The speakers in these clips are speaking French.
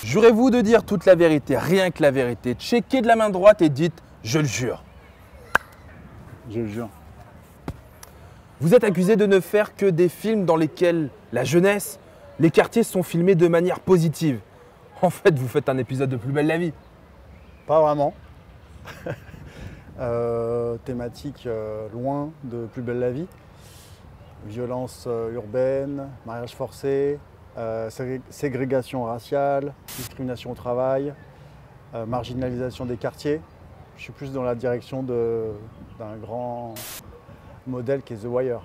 Jurez-vous de dire toute la vérité, rien que la vérité. Checkez de la main droite et dites « je le jure ». Je le jure. Vous êtes accusé de ne faire que des films dans lesquels la jeunesse, les quartiers sont filmés de manière positive. En fait, vous faites un épisode de Plus belle la vie. Pas vraiment. Thématique loin de Plus belle la vie. Violence urbaine, mariage forcé, ségrégation raciale, discrimination au travail, marginalisation des quartiers. Je suis plus dans la direction d'un grand modèle qui est The Wire.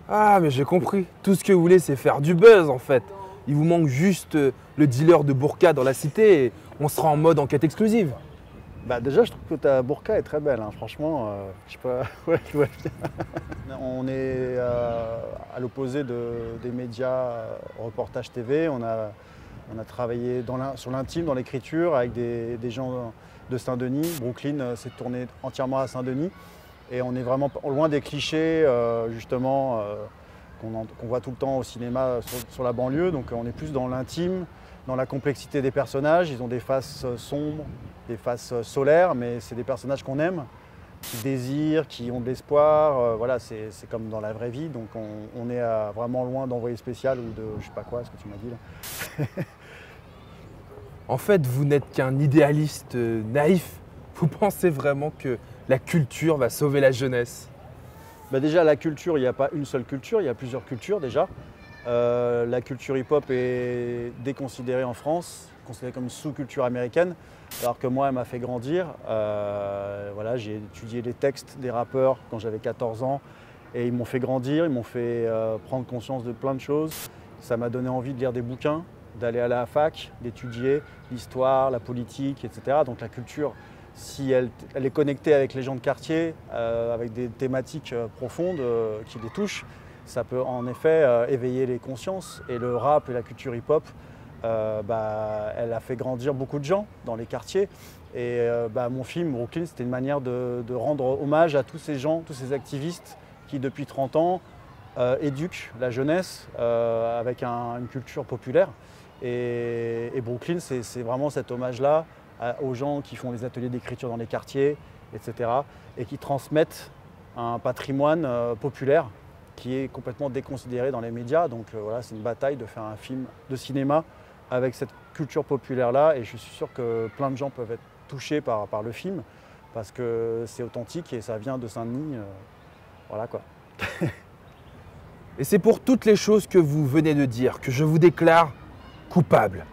Ah, mais j'ai compris. Tout ce que vous voulez, c'est faire du buzz, en fait. Il vous manque juste le dealer de burqa dans la cité et on sera en mode enquête exclusive. Bah déjà, je trouve que ta burqa est très belle, hein. Franchement, je sais pas, ouais, je vois bien. On est à l'opposé des médias reportage TV. On a travaillé sur l'intime, dans l'écriture, avec des gens de Saint-Denis. Brooklyn s'est tourné entièrement à Saint-Denis. Et on est vraiment loin des clichés, justement, qu'on voit tout le temps au cinéma sur la banlieue. Donc on est plus dans l'intime, dans la complexité des personnages. Ils ont des faces sombres, des faces solaires, mais c'est des personnages qu'on aime, qui désirent, qui ont de l'espoir. Voilà, c'est comme dans la vraie vie. Donc on est vraiment loin d'Envoyé spécial ou de je sais pas quoi, ce que tu m'as dit là. En fait, vous n'êtes qu'un idéaliste naïf. Vous pensez vraiment que la culture va sauver la jeunesse? Bah déjà, la culture, il n'y a pas une seule culture, il y a plusieurs cultures déjà. La culture hip-hop est déconsidérée en France, considérée comme une sous-culture américaine, alors que moi, elle m'a fait grandir. Voilà, j'ai étudié les textes des rappeurs quand j'avais 14 ans et ils m'ont fait grandir, ils m'ont fait prendre conscience de plein de choses. Ça m'a donné envie de lire des bouquins, d'aller à la fac, d'étudier l'histoire, la politique, etc. Donc la culture, si elle est connectée avec les gens de quartier, avec des thématiques profondes qui les touchent, ça peut en effet éveiller les consciences. Et le rap et la culture hip-hop, elle a fait grandir beaucoup de gens dans les quartiers. Et mon film, Brooklyn, c'était une manière de rendre hommage à tous ces gens, tous ces activistes qui, depuis 30 ans, éduquent la jeunesse avec une culture populaire. Et Brooklyn, c'est vraiment cet hommage-là aux gens qui font des ateliers d'écriture dans les quartiers, etc. et qui transmettent un patrimoine populaire qui est complètement déconsidéré dans les médias. Donc voilà, c'est une bataille de faire un film de cinéma avec cette culture populaire-là. Et je suis sûr que plein de gens peuvent être touchés par le film parce que c'est authentique et ça vient de Saint-Denis. Voilà quoi. Et c'est pour toutes les choses que vous venez de dire que je vous déclare coupable.